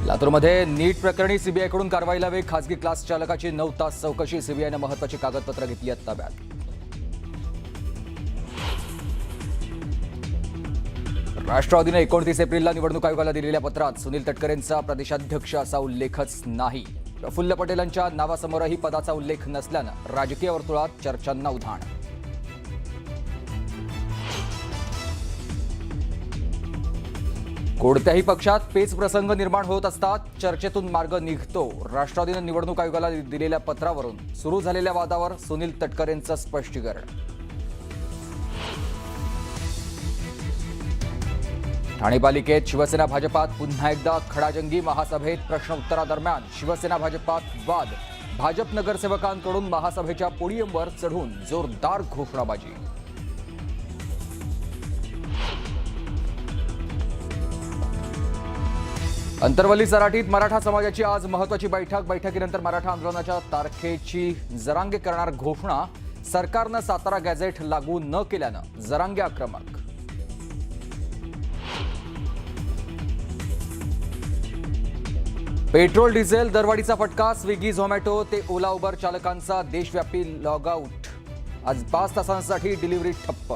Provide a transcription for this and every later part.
लातूरमध्ये नीट प्रकरणी सीबीआयकडून कारवाईला वेग. खासगी क्लास चालकाची 9 तास चौकशी. सीबीआयने महत्त्वाची कागदपत्र घेतली आहेत ताब्यात. राष्ट्रवादीने 29 एप्रिलला निवडणूक आयोगाला दिलेल्या पत्रात सुनील तटकरेंचा प्रदेशाध्यक्ष असा उल्लेखच नाही. प्रफुल्ल पटेलांच्या नावासमोरही पदाचा उल्लेख नसल्यानं राजकीय वर्तुळात चर्चांना उधाण. कोणत्याही पक्षात पेच प्रसंग निर्माण होत असतात, चर्चेतून मार्ग निघतो. राष्ट्रवादीने निवडणूक आयोगाला दिलेल्या पत्रावरून सुरू झालेल्या वादावर सुनील तटकरेंचं स्पष्टीकरण. ठाणे पालिकेत शिवसेना भाजपात पुन्हा एकदा खडाजंगी. महासभेत प्रश्न उत्तरादरम्यान शिवसेना भाजपात वाद. भाजप नगरसेवकांकडून महासभेच्या पोडियमवर चढून जोरदार घोषणाबाजी. अंतरवली सराटीत मराठा समाजाची आज महत्त्वाची बैठक. बैठकीनंतर मराठा आंदोलनाच्या तारखेची जरांगे करणार घोषणा. सरकारनं सातारा गॅझेट लागू न केल्यानं जरांगे आक्रमक. पेट्रोल डिझेल दरवाढीचा फटका. स्विगी झोमॅटो ते ओला उबर चालकांचा देशव्यापी लॉग आउट. आज 5 तासांसाठी डिलिव्हरी ठप्प.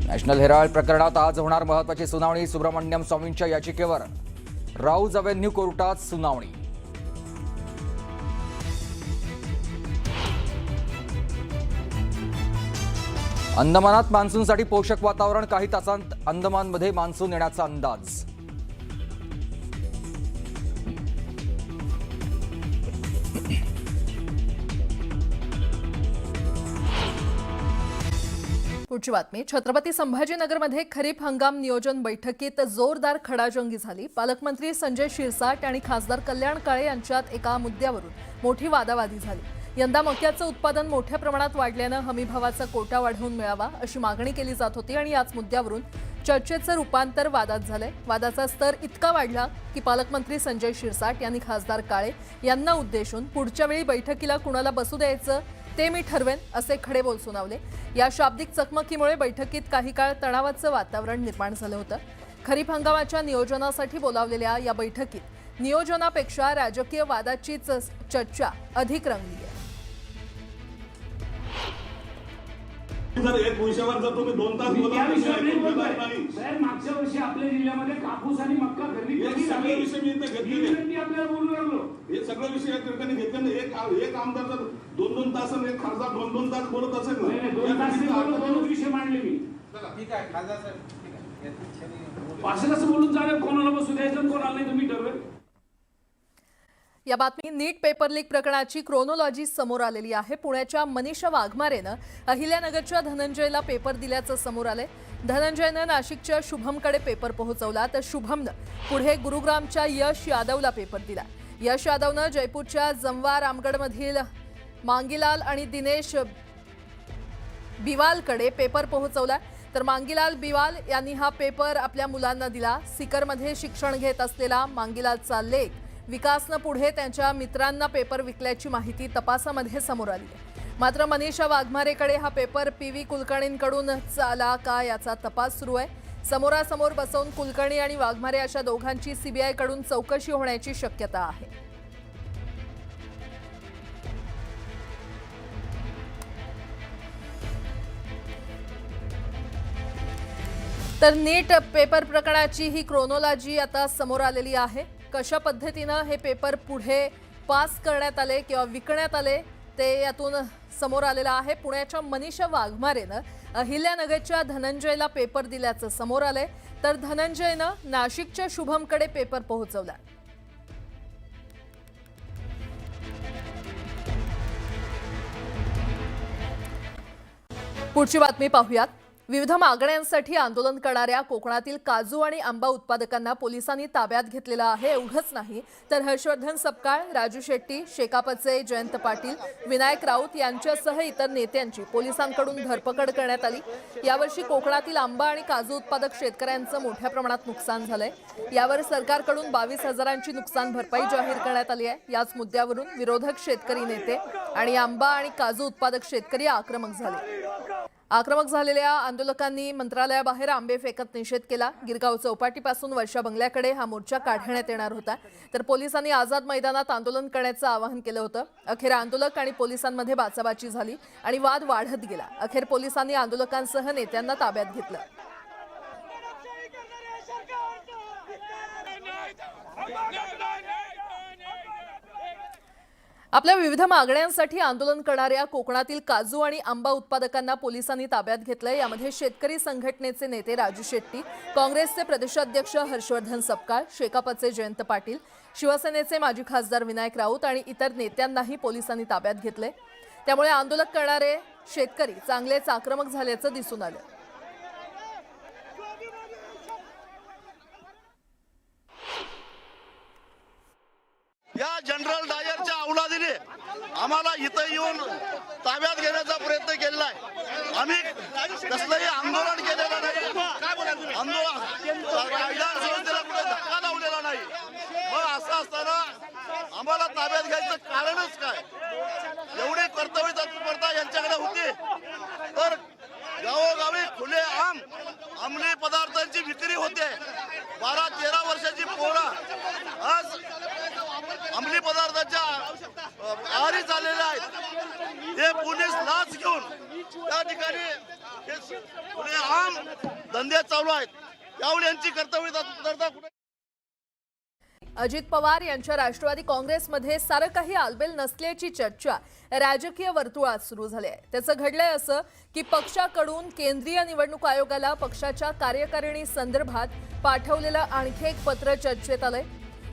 नॅशनल हेराल्ड प्रकरणात आज होणार महत्त्वाची सुनावणी. सुब्रमण्यम स्वामींच्या याचिकेवर राऊज अव्हेन्यू कोर्टात सुनावणी. अंदमानात मान्सूनसाठी पोषक वातावरण. काही तासांत अंदमानमध्ये मान्सून येण्याचा अंदाज. पुढची बातमी. छत्रपती संभाजीनगरमध्ये खरीप हंगाम नियोजन बैठकीत जोरदार खडाजंगी झाली. पालकमंत्री संजय शिरसाट आणि खासदार कल्याण काळे यांच्यात एका मुद्द्यावरून मोठी वादावादी झाली. यंदा मक्याचं उत्पादन मोठ्या प्रमाणात वाढल्यानं हमीभावाचा कोटा वाढवून मिळावा अशी मागणी केली जात होती आणि याच मुद्द्यावरून चर्चेचं रूपांतर वादात झालंय. वादाचा स्तर इतका वाढला की पालकमंत्री संजय शिरसाट यांनी खासदार काळे यांना उद्देशून पुढच्या वेळी बैठकीला कुणाला बसू द्यायचं ते मी ठरवेन असे खडेबोल सुनावले. या शाब्दिक चकमकीमुळे बैठकीत काही काळ तणावाचं वातावरण निर्माण झालं होतं. खरीप हंगामाच्या नियोजनासाठी बोलावलेल्या या बैठकीत नियोजनापेक्षा राजकीय वादाचीच चर्चा अधिक रंगली आहे. जर एक विषयावर जर तुम्ही 2 तास मागच्या वर्षी आपल्या जिल्ह्यामध्ये कापूस आणि मक्का खरेदी सगळे विषय मी इथे घेतलेले. आपल्याला बोलू लागलो. हे सगळे विषय या ठिकाणी घेतले. एक आमदार जर 2-2 तास आणि एक खासदार 2-2 तास बोलत असेल ना, 2 तास दोन विषय मांडले मी. ठीक आहे खासदार साहेब, ठीक आहे. असं कसं बोलून चालेल? कोणाला बसू द्यायचं कोणाला नाही तुम्ही ठरवेल. या बातमी. नीट पेपर लीक प्रकरणाची क्रोनॉलॉजी समोर आलेली आहे. पुण्याच्या मनीषा वाघमारेनं अहिल्यानगरच्या धनंजयला पेपर दिल्याचं समोर आलंय. धनंजयनं नाशिकच्या शुभमकडे पेपर पोहोचवला तर शुभमनं पुढे गुरुग्रामच्या यश यादवला पेपर दिला. यश यादवनं जयपूरच्या जमवा रामगडमधील मांगीलाल आणि दिनेश बिवालकडे पेपर पोहोचवला तर मांगीलाल बिवाल यांनी हा पेपर आपल्या मुलांना दिला. सिकरमध्ये शिक्षण घेत असलेला मांगीलालचा लेख विकासनं पुढे त्यांच्या मित्रांना पेपर विकल्याची माहिती तपासामध्ये समोर आली आहे. मात्र मनीषा वाघमारेकडे हा पेपर PV कुलकर्णींकडून आला का याचा तपास सुरू आहे. समोरासमोर बसवून कुलकर्णी आणि वाघमारे अशा दोघांची सीबीआयकडून चौकशी होण्याची शक्यता आहे. तर नीट पेपर प्रकरणाची ही क्रोनॉलॉजी आता समोर आलेली आहे. कशा पद्धतीनं हे पेपर पुढे पास करण्यात आले किंवा विकण्यात आले ते यातून समोर आलेलं आहे. पुण्याच्या मनीषा वाघमारेनं अहिल्यानगरच्या धनंजयला पेपर दिल्याचं समोर आलंय तर धनंजयनं नाशिकच्या शुभमकडे पेपर पोहोचवला. पुढची बातमी पाहूयात. विविध मागण्यांसाठी आंदोलन करणाऱ्या कोकणातील काजू आणि आंबा उत्पादकांना पोलिसांनी ताब्यात घेतलेलं आहे. एवढंच नाही तर हर्षवर्धन सपकाळ, राजू शेट्टी, शेकापचे जयंत पाटील, विनायक राऊत यांच्यासह इतर नेत्यांची पोलिसांकडून धरपकड करण्यात आली. यावर्षी कोकणातील आंबा आणि काजू उत्पादक शेतकऱ्यांचं मोठ्या प्रमाणात नुकसान झालंय. यावर सरकारकडून 22,000ची नुकसान भरपाई जाहीर करण्यात आली आहे. याच मुद्द्यावरून विरोधक शेतकरी नेते आणि आंबा आणि काजू उत्पादक शेतकरी आक्रमक झाले. आक्रमक झालेल्या आंदोलकांनी मंत्रालयाबाहेर आंबे फेकत निषेध केला। गिरगाव चौपाटीपासून वर्षा बंगल्याकडे हा मोर्चा काढण्यात येणार होता, तर पोलिसांनी आझाद मैदानात आंदोलन करण्याचं आवाहन केलं होतं। अखेर आंदोलक आणि पोलिसांमध्ये बाचाबाची झाली आणि वाद वाढत गेला। अखेर पोलिसांनी आंदोलकांसह नेत्यांना ताब्यात घेतलं। आपल्या विविध मागण्यांसाठी आंदोलन करणाऱ्या कोकणातील काजू आणि आंबा उत्पादकांना पोलिसांनी ताब्यात घेतलंय। यामध्ये शेतकरी संघटनेचे नेते राजू शेट्टी, काँग्रेसचे प्रदेशाध्यक्ष हर्षवर्धन सपकाळ, शेकापचे जयंत पाटील, शिवसेनेचे माजी खासदार विनायक राऊत आणि इतर नेत्यांनाही पोलिसांनी ताब्यात घेतले। त्यामुळे आंदोलन करणारे शेतकरी चांगलेच आक्रमक झाल्याचं दिसून आलं। या जनरल डायरच्या अवलादीने आम्हाला इथं येऊन ताब्यात घेण्याचा प्रयत्न केलेला आहे। आम्ही कसलंही आंदोलन केलेलं नाही, आंदोलन कायदा संस्थेला कुठे धक्का लावलेला नाही। मग असं असताना आम्हाला ताब्यात घ्यायचं कारणच काय? एवढी कर्तव्य तत्परता यांच्याकडे होती तर गावोगावी खुले अंमली पदार्थांची विक्री होते। 12-13 वर्षाची पोरं आज अंमली पदार्थाच्या आहारी झालेल्या आहेत। हे पोलीस लाच घेऊन त्या ठिकाणी खुलेआम धंदे चालू आहेत। त्यावेळी यांची कर्तव्य तत्परता कुठे? अजित पवार यांच्या राष्ट्रवादी काँग्रेसमध्ये सारं काही आलबेल नसल्याची चर्चा राजकीय वर्तुळात सुरू झाली आहे। त्याचं घडलंय असं की पक्षाकडून केंद्रीय निवडणूक आयोगाला पक्षाच्या कार्यकारिणी संदर्भात पाठवलेलं आणखी एक पत्र चर्चेत आलंय।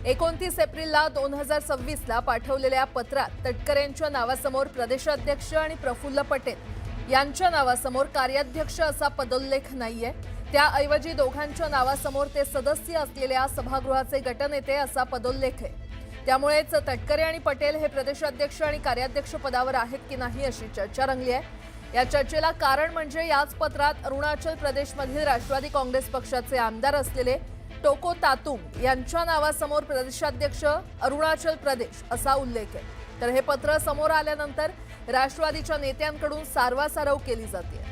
29 एप्रिलला 2026ला पाठवलेल्या पत्रात तटकरेंच्या नावासमोर प्रदेशाध्यक्ष आणि प्रफुल्ल पटेल यांच्या नावासमोर कार्याध्यक्ष असा पदोल्लेख नाहीये। त्याऐवजी दोघांच्या नावासमोर ते सदस्य असलेल्या सभागृहाचे गटनेते असा पदोल्लेख आहे। त्यामुळेच तटकरे आणि पटेल हे प्रदेशाध्यक्ष आणि कार्याध्यक्ष पदावर आहेत की नाही अशी चर्चा रंगली आहे। या चर्चेला कारण म्हणजे याच पत्रात अरुणाचल प्रदेशमधील राष्ट्रवादी काँग्रेस पक्षाचे आमदार असलेले टोको तातुंग यांच्या नावासमोर प्रदेशाध्यक्ष अरुणाचल प्रदेश असा उल्लेख आहे। तर हे पत्र समोर आल्यानंतर राष्ट्रवादीच्या नेत्यांकडून सारवासारव केली जाते।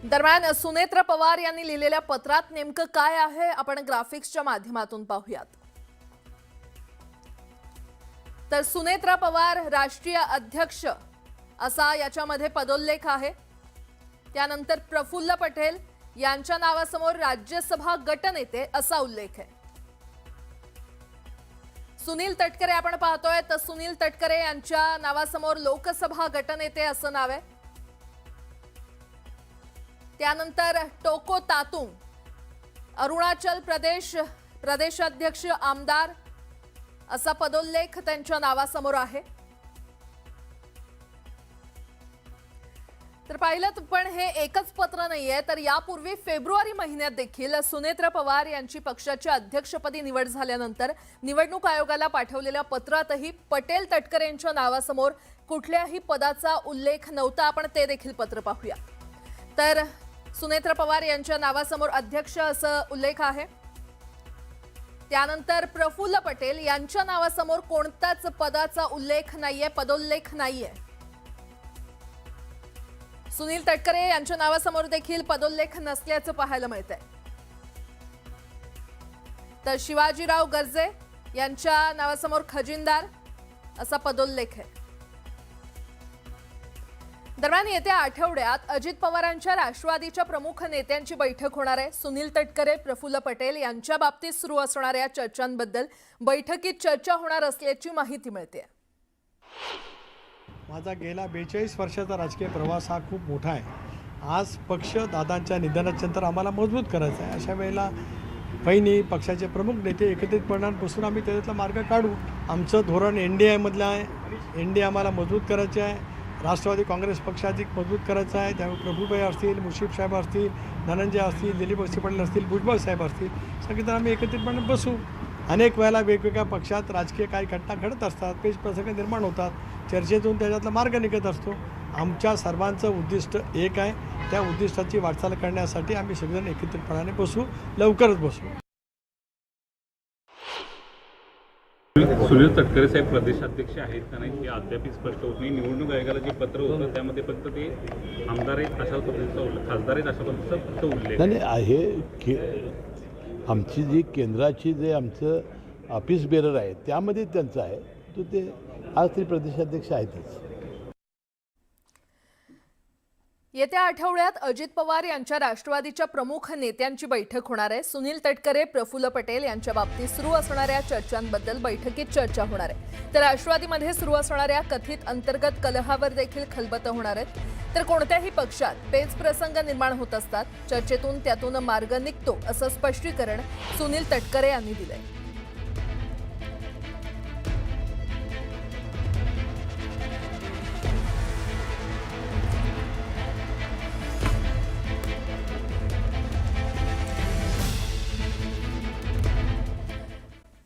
दरम्यान सुनेत्र पवार यांनी लिहिलेल्या पत्रात नेमकं काय आहे आपण ग्राफिक्सच्या माध्यमातून पाहूयात। तर सुनेत्र पवार राष्ट्रीय अध्यक्ष असा याच्यामध्ये पदोल्लेख आहे। त्यानंतर प्रफुल्ल पटेल यांच्या नावासमोर राज्यसभा गटनेते असा उल्लेख आहे। सुनील तटकरे आपण पाहतोय तर सुनील तटकरे यांच्या नावासमोर लोकसभा गटनेते असं नाव आहे। त्यानंतर टोको तातुंग अरुणाचल प्रदेश प्रदेशाध्यक्ष आमदार असा पदोल्लेख त्यांच्या नावासमोर आहे। तर पाहिलं पण हे एकच पत्र नाहीये, तर यापूर्वी फेब्रुवारी महिन्यात देखील सुनेत्र पवार यांची पक्षाच्या अध्यक्षपदी निवड झाल्यानंतर निवडणूक आयोगाला पाठवलेल्या पत्रातही पटेल तटकरे यांच्या नावासमोर कुठल्याही पदाचा उल्लेख नव्हता। आपण ते देखील पत्र पाहूया। तर सुनेत्र पवार यांच्या नावासमोर अध्यक्ष असं उल्लेख आहे। त्यानंतर प्रफुल्ल पटेल यांच्या नावासमोर कोणताच पदाचा उल्लेख नाहीये, पदोल्लेख नाहीये। सुनील तटकरे यांच्या नावासमोर देखील पदोल्लेख नसल्याचं पाहायला मिळतंय। तर शिवाजीराव गर्जे यांच्या नावासमोर खजिनदार असा पदोल्लेख आहे। दरम्यान येत्या आठवड्यात अजित पवारांच्या राष्ट्रवादीच्या प्रमुख नेत्यांची बैठक होणार आहे। सुनील तटकरे, प्रफुल्ल पटेल यांच्या बाबतीत सुरू असणाऱ्या चर्चांबद्दल बैठकीत चर्चा होणार असल्याची माहिती मिळते। माझा गेला 42 वर्षाचा राजकीय प्रवास हा खूप मोठा आहे। आज पक्ष दादांच्या निधनानंतर आम्हाला मजबूत करायचा आहे। अशा वेळेला बहिणी पक्षाचे प्रमुख नेते एकत्रितपणे बसून आम्ही त्याच्यातला मार्ग काढू। आमचं धोरण NDA मधलं आहे। NDA आम्हाला मजबूत करायचे आहे। राष्ट्रवादी काँग्रेस पक्ष अधिक मजबूत करायचा आहे। त्यामुळे प्रभुभाई असतील, मुश्रीफ साहेब असतील, धनंजय असतील, दिलीप वळसे पाटील असतील, भुजबळ साहेब असतील, सगळेजण आम्ही एकत्रितपणे बसू। अनेक वेळेला वेगवेगळ्या पक्षात राजकीय काही घटना घडत असतात, पेच प्रसंग निर्माण होतात, चर्चेतून त्याच्यातला मार्ग निघत असतो। आमच्या सर्वांचं उद्दिष्ट एक आहे। त्या उद्दिष्टाची वाटचाल करण्यासाठी आम्ही सगळेजण एकत्रितपणे बसू, लवकरच बसू। सुनील तटकरे साहेब प्रदेशाध्यक्ष आहेत का नाही हे अद्याप स्पष्ट होत नाही. निवडणूक आयोगाला जे पत्र होतं त्यामध्ये फक्त ते आमदार आहेत अशा पद्धतीचा उल्लेख, खासदार आहेत अशा पद्धतीचा फक्त उल्लेख नाही आहे. आमची जी केंद्राची जे आमचं ऑफिस बेरर आहे त्यामध्ये त्यांचं आहे, तो ते आज तरी प्रदेशाध्यक्ष आहेतच. येत्या आठवड्यात अजित पवार यांच्या राष्ट्रवादीच्या प्रमुख नेत्यांची बैठक होणार आहे. सुनील तटकरे, प्रफुल्ल पटेल यांच्या बाबतीत सुरू असणाऱ्या चर्चांबद्दल बैठकीत चर्चा होणार आहे. तर राष्ट्रवादीमध्ये सुरू असणाऱ्या कथित अंतर्गत कलहावर देखील खलबतं होणार आहेत. तर कोणत्याही पक्षात पेच प्रसंग निर्माण होत असतात, चर्चेतून त्यातून मार्ग निघतो असं स्पष्टीकरण सुनील तटकरे यांनी दिलंय.